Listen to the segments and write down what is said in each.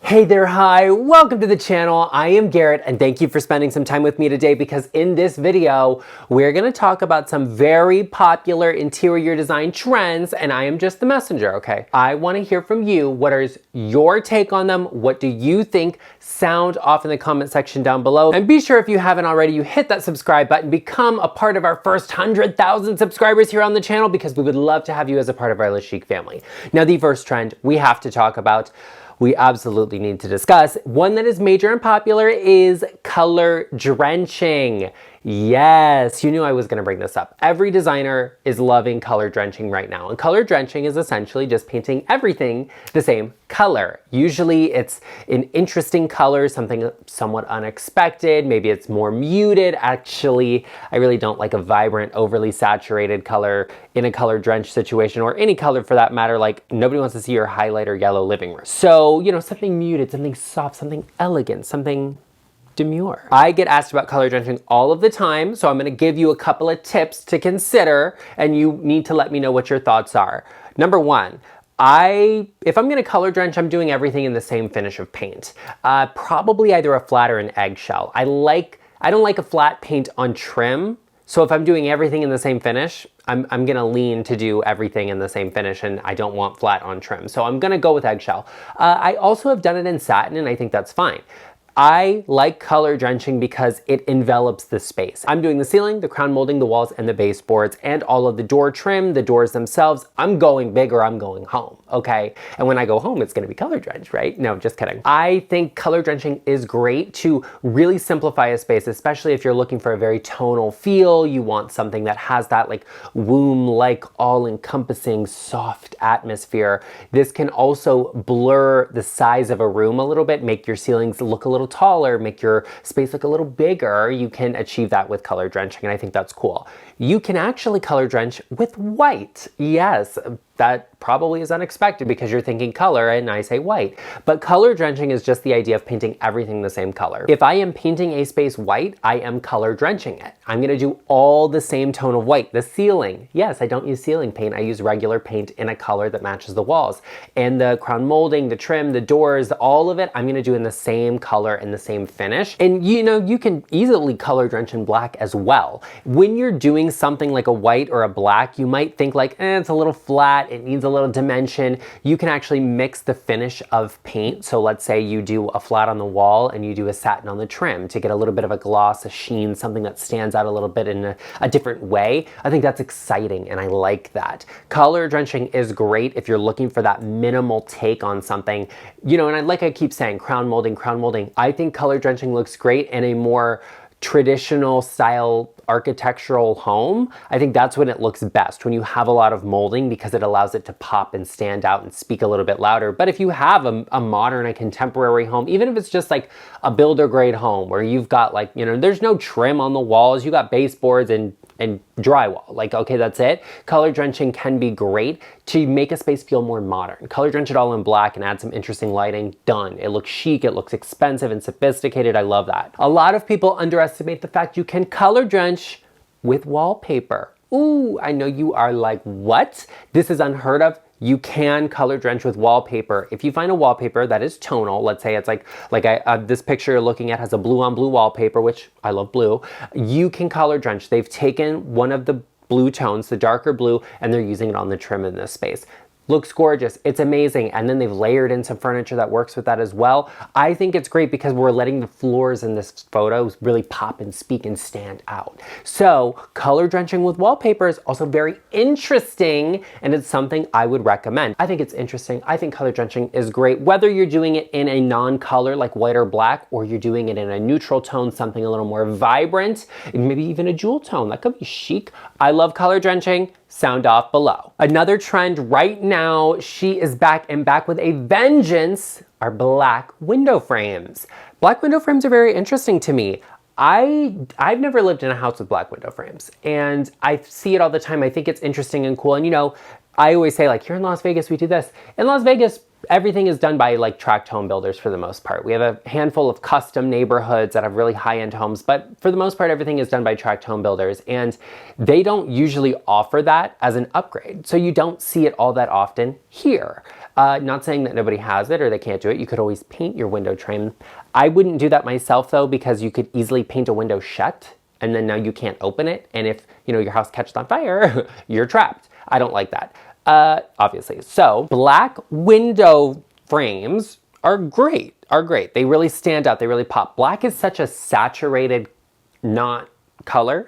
Hey there, hi, welcome to the channel. I am Garrett and thank you for spending some time with me today because in this video, we're gonna talk about some very popular interior design trends and I am just the messenger, okay? I wanna hear from you. What is your take on them? What do you think? Sound off in the comment section down below. And be sure if you haven't already, you hit that subscribe button, become a part of our first 100,000 subscribers here on the channel because we would love to have you as a part of our GarrettLeChic family. Now, the first trend we have to talk about, we absolutely need to discuss. One that is major and popular is color drenching. Yes, you knew I was gonna bring this up. Every designer is loving color drenching right now. And color drenching is essentially just painting everything the same color. Usually it's an interesting color, something somewhat unexpected. Maybe it's more muted. Actually, I really don't like a vibrant, overly saturated color in a color drench situation, or any color for that matter. Like, nobody wants to see your highlighter yellow living room. So, you know, something muted, something soft, something elegant, something demure. I get asked about color drenching all of the time, so I'm gonna give you a couple of tips to consider, and you need to let me know what your thoughts are. Number one, if I'm gonna color drench, I'm doing everything in the same finish of paint. Probably either a flat or an eggshell. I don't like a flat paint on trim, so if I'm doing everything in the same finish, I'm gonna lean to do everything in the same finish, and I don't want flat on trim. So I'm gonna go with eggshell. I also have done it in satin, and I think that's fine. I like color drenching because it envelops the space. I'm doing the ceiling, the crown molding, the walls, and the baseboards, and all of the door trim, the doors themselves. I'm going big or I'm going home, okay? And when I go home, it's gonna be color drenched, right? No, just kidding. I think color drenching is great to really simplify a space, especially if you're looking for a very tonal feel. You want something that has that like womb-like, all-encompassing, soft atmosphere. This can also blur the size of a room a little bit, make your ceilings look a little taller, make your space look a little bigger. You can achieve that with color drenching, and I think that's cool. You can actually color drench with white. Yes, that probably is unexpected because you're thinking color and I say white. But color drenching is just the idea of painting everything the same color. If I am painting a space white, I am color drenching it. I'm gonna do all the same tone of white. The ceiling, yes, I don't use ceiling paint. I use regular paint in a color that matches the walls. And the crown molding, the trim, the doors, all of it, I'm gonna do in the same color and the same finish. And you know, you can easily color drench in black as well. When you're doing something like a white or a black, you might think like, it's a little flat, it needs a little dimension. You can actually mix the finish of paint. So let's say you do a flat on the wall and you do a satin on the trim to get a little bit of a gloss, a sheen, something that stands out a little bit in a different way. I think that's exciting and I like that. Color drenching is great if you're looking for that minimal take on something. You know, and like I keep saying, crown molding, crown molding. I think color drenching looks great in a more traditional style architectural home. I think that's when it looks best, when you have a lot of molding, because it allows it to pop and stand out and speak a little bit louder. But if you have a modern, a contemporary home, even if it's just like a builder grade home where you've got like, you know, there's no trim on the walls, you got baseboards and drywall, like, okay, that's it. Color drenching can be great to make a space feel more modern. Color drench it all in black and add some interesting lighting, done. It looks chic, it looks expensive and sophisticated. I love that. A lot of people underestimate the fact you can color drench with wallpaper. Ooh, I know you are like, what? This is unheard of. You can color drench with wallpaper. If you find a wallpaper that is tonal, let's say it's like this picture you're looking at has a blue on blue wallpaper, which I love blue, you can color drench. They've taken one of the blue tones, the darker blue, and they're using it on the trim in this space. Looks gorgeous, it's amazing. And then they've layered in some furniture that works with that as well. I think it's great because we're letting the floors in this photo really pop and speak and stand out. So color drenching with wallpaper is also very interesting, and it's something I would recommend. I think it's interesting. I think color drenching is great, whether you're doing it in a non-color like white or black, or you're doing it in a neutral tone, something a little more vibrant, maybe even a jewel tone. That could be chic. I love color drenching. Sound off below. Another trend right now, she is back and back with a vengeance, are black window frames. Black window frames are very interesting to me. I've never lived in a house with black window frames, and I see it all the time. I think it's interesting and cool. And you know, I always say like, here in Las Vegas, we do this. In Las Vegas, everything is done by like tract home builders for the most part. We have a handful of custom neighborhoods that have really high-end homes, but for the most part, everything is done by tract home builders, and they don't usually offer that as an upgrade. So you don't see it all that often here. Not saying that nobody has it or they can't do it. You could always paint your window trim. I wouldn't do that myself though, because you could easily paint a window shut and then now you can't open it. And if, you know, your house catches on fire, you're trapped. I don't like that, obviously. So black window frames are great, They really stand out, they really pop. Black is such a saturated, not color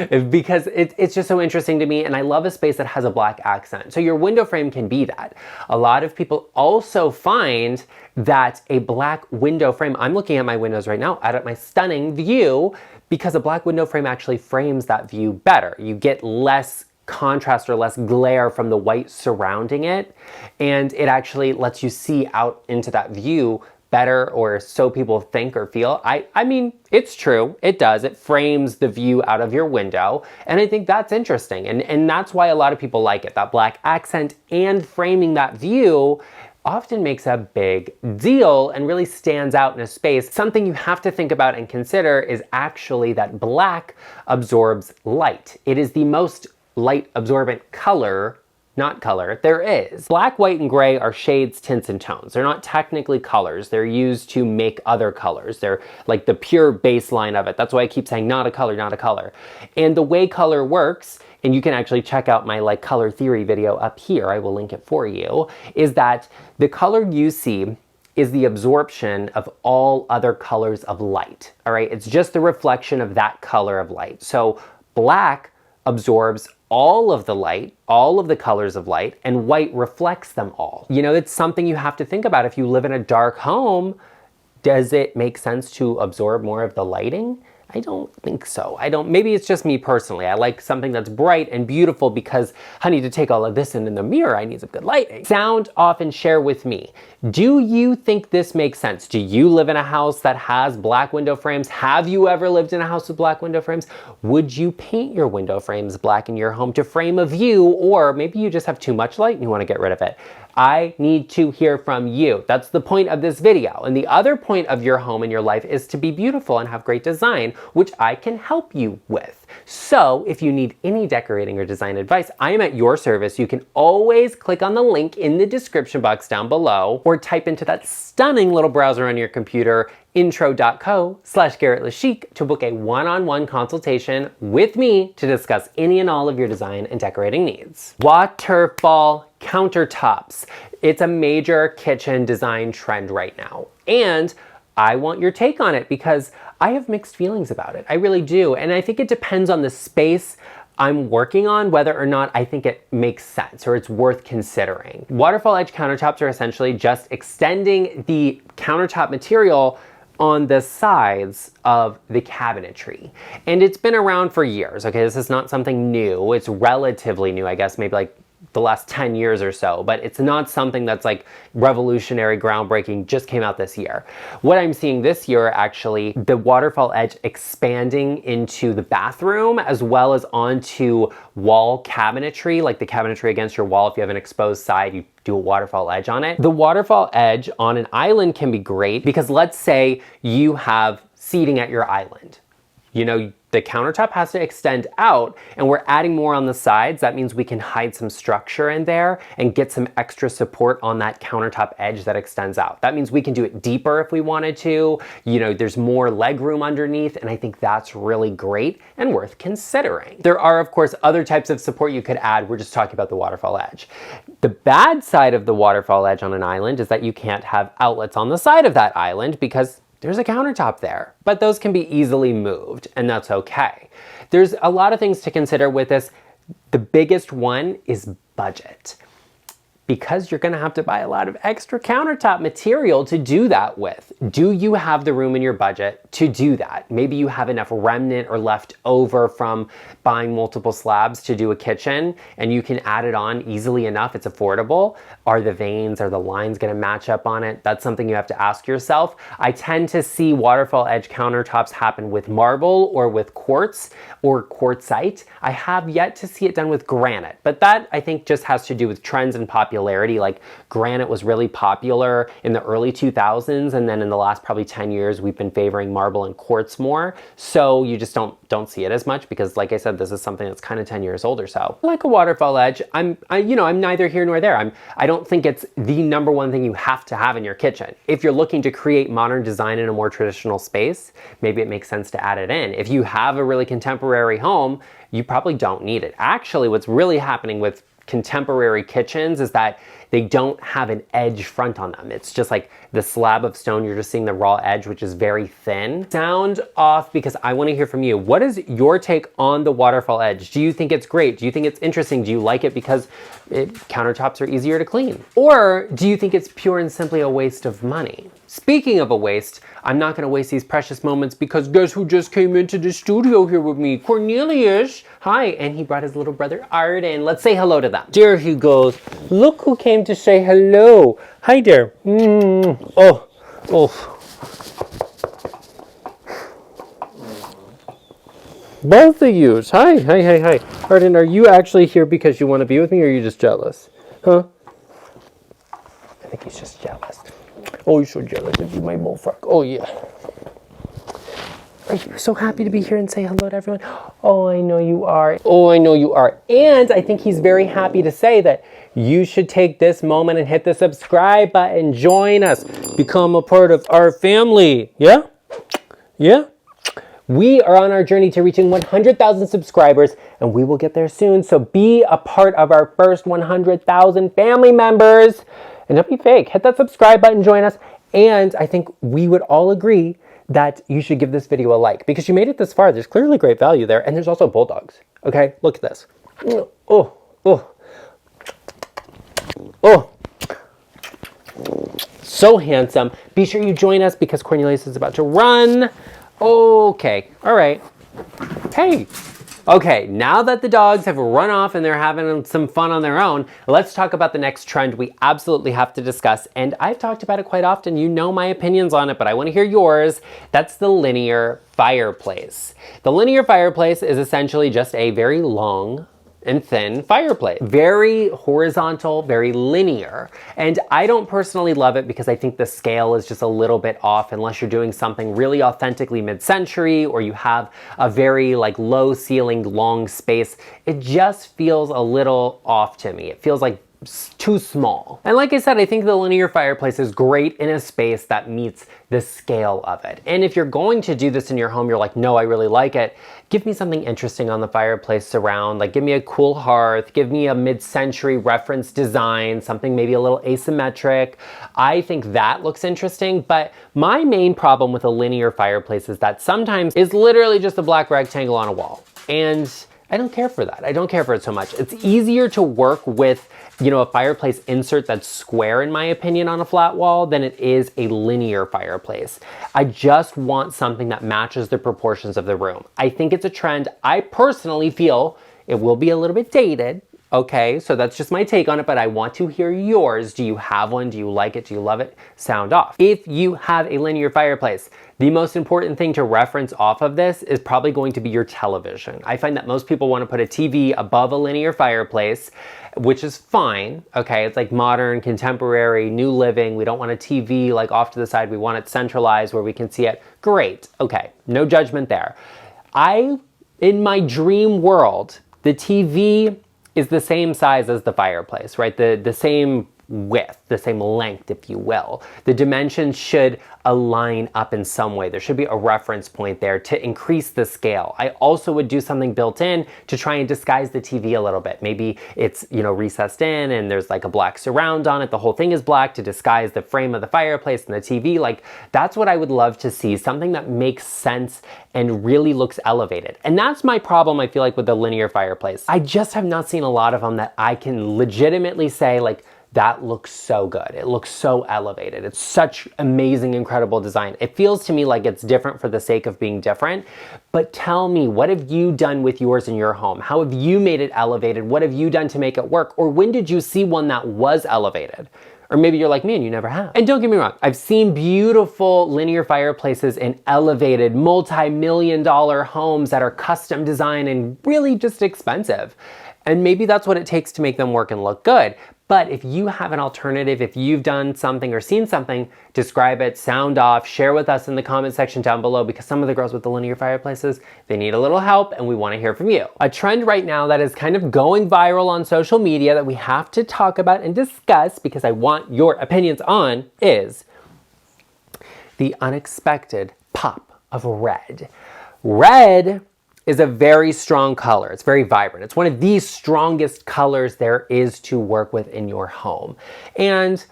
because it's just so interesting to me, and I love a space that has a black accent. So your window frame can be that. A lot of people also find that a black window frame, I'm looking at my windows right now, at my stunning view, because a black window frame actually frames that view better. You get less contrast or less glare from the white surrounding it, and it actually lets you see out into that view better, or so people think or feel. I mean, it's true, it does. It frames the view out of your window, and I think that's interesting, and that's why a lot of people like it. That black accent and framing that view often makes a big deal and really stands out in a space. Something you have to think about and consider is actually that black absorbs light. It is the most light absorbent color there is. Black, white, and gray are shades, tints, and tones. They're not technically colors. They're used to make other colors. They're like the pure baseline of it. That's why I keep saying not a color, not a color. And the way color works, and you can actually check out my like color theory video up here, I will link it for you, is that the color you see is the absorption of all other colors of light, all right? It's just the reflection of that color of light. So black absorbs all of the light, all of the colors of light, and white reflects them all. You know, it's something you have to think about. If you live in a dark home, does it make sense to absorb more of the lighting? I don't think so. Maybe it's just me personally. I like something that's bright and beautiful because I need to take all of this in the mirror. I need some good lighting. Sound off and share with me. Do you think this makes sense? Do you live in a house that has black window frames? Have you ever lived in a house with black window frames? Would you paint your window frames black in your home to frame a view, or maybe you just have too much light and you want to get rid of it? I need to hear from you. That's the point of this video. And the other point of your home and your life is to be beautiful and have great design, which I can help you with. So if you need any decorating or design advice, I am at your service. You can always click on the link in the description box down below, or type into that stunning little browser on your computer, intro.co/GarrettLeChic, to book a one-on-one consultation with me to discuss any and all of your design and decorating needs. Waterfall countertops. It's a major kitchen design trend right now, and I want your take on it because I have mixed feelings about it. I really do, and I think it depends on the space I'm working on whether or not I think it makes sense or it's worth considering. Waterfall edge countertops are essentially just extending the countertop material on the sides of the cabinetry. And it's been around for years, okay? This is not something new. It's relatively new, I guess, maybe like the last 10 years or so, but it's not something that's like revolutionary, groundbreaking, just came out this year. What I'm seeing this year, actually, the waterfall edge expanding into the bathroom as well as onto wall cabinetry, like the cabinetry against your wall. If you have an exposed side, you do a waterfall edge on it. The waterfall edge on an island can be great because let's say you have seating at your island. You know, the countertop has to extend out and we're adding more on the sides. That means we can hide some structure in there and get some extra support on that countertop edge that extends out. That means we can do it deeper if we wanted to. You know, there's more leg room underneath, and I think that's really great and worth considering. There are, of course, other types of support you could add. We're just talking about the waterfall edge. The bad side of the waterfall edge on an island is that you can't have outlets on the side of that island because there's a countertop there, but those can be easily moved, and that's okay. There's a lot of things to consider with this. The biggest one is budget, because you're gonna have to buy a lot of extra countertop material to do that with. Do you have the room in your budget to do that? Maybe you have enough remnant or left over from buying multiple slabs to do a kitchen, and you can add it on easily enough, it's affordable. Are the veins, are the lines gonna match up on it? That's something you have to ask yourself. I tend to see waterfall edge countertops happen with marble or with quartz or quartzite. I have yet to see it done with granite, but that I think just has to do with trends and popularity popularity. Like granite was really popular in the early 2000s, and then in the last probably 10 years, we've been favoring marble and quartz more. So you just don't see it as much because, like I said, this is something that's kind of 10 years old or so. Like a waterfall edge, I'm neither here nor there. I don't think it's the number one thing you have to have in your kitchen. If you're looking to create modern design in a more traditional space, maybe it makes sense to add it in. If you have a really contemporary home, you probably don't need it. Actually, what's really happening with contemporary kitchens is that they don't have an edge front on them. It's just like the slab of stone. You're just seeing the raw edge, which is very thin. Sound off because I want to hear from you. What is your take on the waterfall edge? Do you think it's great? Do you think it's interesting? Do you like it because countertops are easier to clean? Or do you think it's pure and simply a waste of money? Speaking of a waste, I'm not gonna waste these precious moments because guess who just came into the studio here with me? Cornelius. Hi, and he brought his little brother Arden. Let's say hello to them. There he goes. Look who came to say hello. Hi there. Oh. Both of yous. Hi. Arden, are you actually here because you want to be with me or are you just jealous? Huh? I think he's just jealous. Oh, you're so jealous of you, my bullfrog. Oh, yeah. Are you so happy to be here and say hello to everyone? Oh, I know you are. Oh, I know you are. And I think he's very happy to say that you should take this moment and hit the subscribe button. Join us. Become a part of our family. Yeah? Yeah? We are on our journey to reaching 100,000 subscribers, and we will get there soon. So be a part of our first 100,000 family members. And don't be fake. Hit that subscribe button, join us. And I think we would all agree that you should give this video a like because you made it this far. There's clearly great value there. And there's also bulldogs. Okay, look at this. Oh. So handsome. Be sure you join us because Cornelius is about to run. Okay, all right. Hey. Okay, now that the dogs have run off and they're having some fun on their own, let's talk about the next trend we absolutely have to discuss. And I've talked about it quite often. You know my opinions on it, but I want to hear yours. That's the linear fireplace. The linear fireplace is essentially just a very long and thin fireplace. Very horizontal, very linear. And I don't personally love it because I think the scale is just a little bit off unless you're doing something really authentically mid-century or you have a very like low ceilinged long space. It just feels a little off to me. It feels like too small. And like I said, I think the linear fireplace is great in a space that meets the scale of it. And if you're going to do this in your home, you're like, no, I really like it. Give me something interesting on the fireplace surround. Like give me a cool hearth, give me a mid-century reference design, something maybe a little asymmetric. I think that looks interesting. But my main problem with a linear fireplace is that sometimes it's literally just a black rectangle on a wall. And I don't care for that. I don't care for it so much. It's easier to work with, a fireplace insert that's square, in my opinion, on a flat wall than it is a linear fireplace. I just want something that matches the proportions of the room. I think it's a trend. I personally feel it will be a little bit dated. Okay, so that's just my take on it, but I want to hear yours. Do you have one? Do you like it? Do you love it? Sound off. If you have a linear fireplace, the most important thing to reference off of this is probably going to be your television. I find that most people want to put a TV above a linear fireplace, which is fine. Okay, it's like modern, contemporary, new living. We don't want a TV like off to the side. We want it centralized where we can see it. Great. Okay, no judgment there. In my dream world, the TV is the same size as the fireplace, right? The same width, the same length, if you will. The dimensions should align up in some way. There should be a reference point there to increase the scale. I also would do something built in to try and disguise the TV a little bit. Maybe it's, recessed in and there's like a black surround on it. The whole thing is black to disguise the frame of the fireplace and the TV. Like that's what I would love to see. Something that makes sense and really looks elevated. And that's my problem, I feel like, with the linear fireplace. I just have not seen a lot of them that I can legitimately say like, that looks so good. It looks so elevated. It's such amazing, incredible design. It feels to me like it's different for the sake of being different. But tell me, what have you done with yours in your home? How have you made it elevated? What have you done to make it work? Or when did you see one that was elevated? Or maybe you're like me and you never have. And don't get me wrong, I've seen beautiful linear fireplaces in elevated multi-million-dollar homes that are custom designed and really just expensive. And maybe that's what it takes to make them work and look good. But if you have an alternative, if you've done something or seen something, describe it, sound off, share with us in the comment section down below, because some of the girls with the linear fireplaces, they need a little help and we want to hear from you. A trend right now that is kind of going viral on social media that we have to talk about and discuss, because I want your opinions on, is the unexpected pop of red. Red is a very strong color. It's very vibrant. It's one of the strongest colors there is to work with in your home. And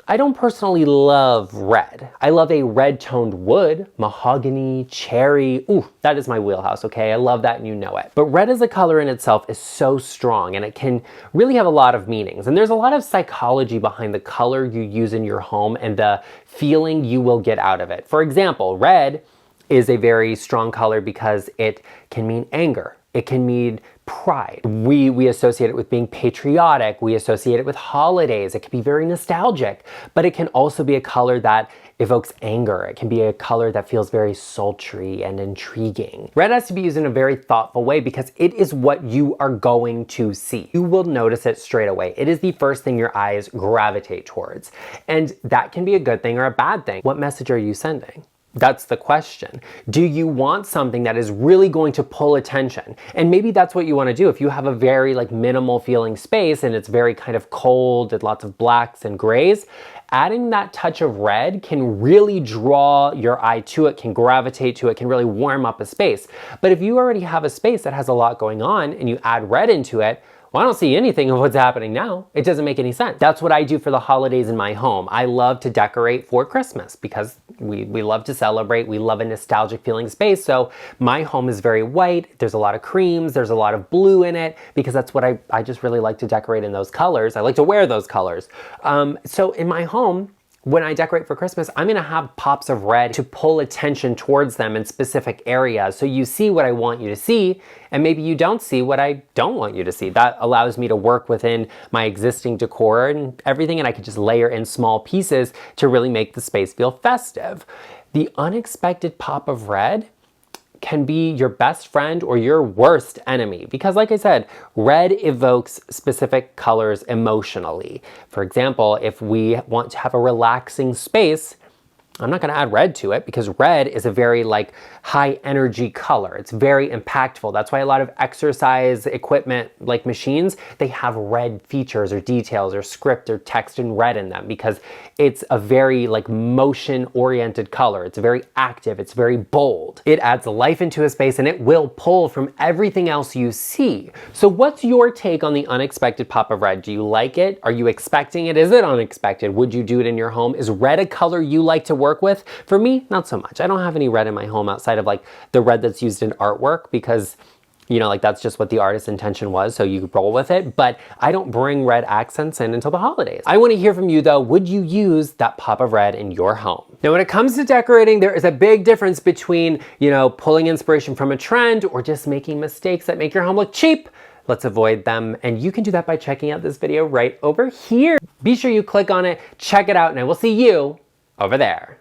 I don't personally love red. I love a red toned wood, mahogany, cherry. Ooh, that is my wheelhouse, okay? I love that and you know it. But red as a color in itself is so strong and it can really have a lot of meanings. And there's a lot of psychology behind the color you use in your home and the feeling you will get out of it. For example, red is a very strong color because it can mean anger. It can mean pride. We associate it with being patriotic. We associate it with holidays. It can be very nostalgic, but it can also be a color that evokes anger. It can be a color that feels very sultry and intriguing. Red has to be used in a very thoughtful way because it is what you are going to see. You will notice it straight away. It is the first thing your eyes gravitate towards. And that can be a good thing or a bad thing. What message are you sending? That's the question. Do you want something that is really going to pull attention? And maybe that's what you want to do. If you have a very minimal feeling space and it's very kind of cold and lots of blacks and grays, adding that touch of red can really draw your eye to it, can gravitate to it, can really warm up a space. But if you already have a space that has a lot going on and you add red into it, well, I don't see anything of what's happening now. It doesn't make any sense. That's what I do for the holidays in my home. I love to decorate for Christmas because we love to celebrate. We love a nostalgic feeling space. So my home is very white. There's a lot of creams. There's a lot of blue in it because that's what I just really like to decorate in those colors. I like to wear those colors. So in my home, when I decorate for Christmas, I'm gonna have pops of red to pull attention towards them in specific areas. So you see what I want you to see, and maybe you don't see what I don't want you to see. That allows me to work within my existing decor and everything, and I can just layer in small pieces to really make the space feel festive. The unexpected pop of red can be your best friend or your worst enemy. Because like I said, red evokes specific colors emotionally. For example, if we want to have a relaxing space, I'm not gonna add red to it because red is a very high energy color. It's very impactful. That's why a lot of exercise equipment like machines, they have red features or details or script or text in red in them because it's a very motion oriented color. It's very active. It's very bold. It adds life into a space and it will pull from everything else you see. So what's your take on the unexpected pop of red? Do you like it? Are you expecting it? Is it unexpected? Would you do it in your home? Is red a color you like to work with? For me, not so much. I don't have any red in my home outside of the red that's used in artwork because that's just what the artist's intention was, so you roll with it. But I don't bring red accents in until the holidays. I want to hear from you though. Would you use that pop of red in your home? Now, when it comes to decorating, there is a big difference between, pulling inspiration from a trend or just making mistakes that make your home look cheap. Let's avoid them. And you can do that by checking out this video right over here. Be sure you click on it, check it out, and I will see you over there.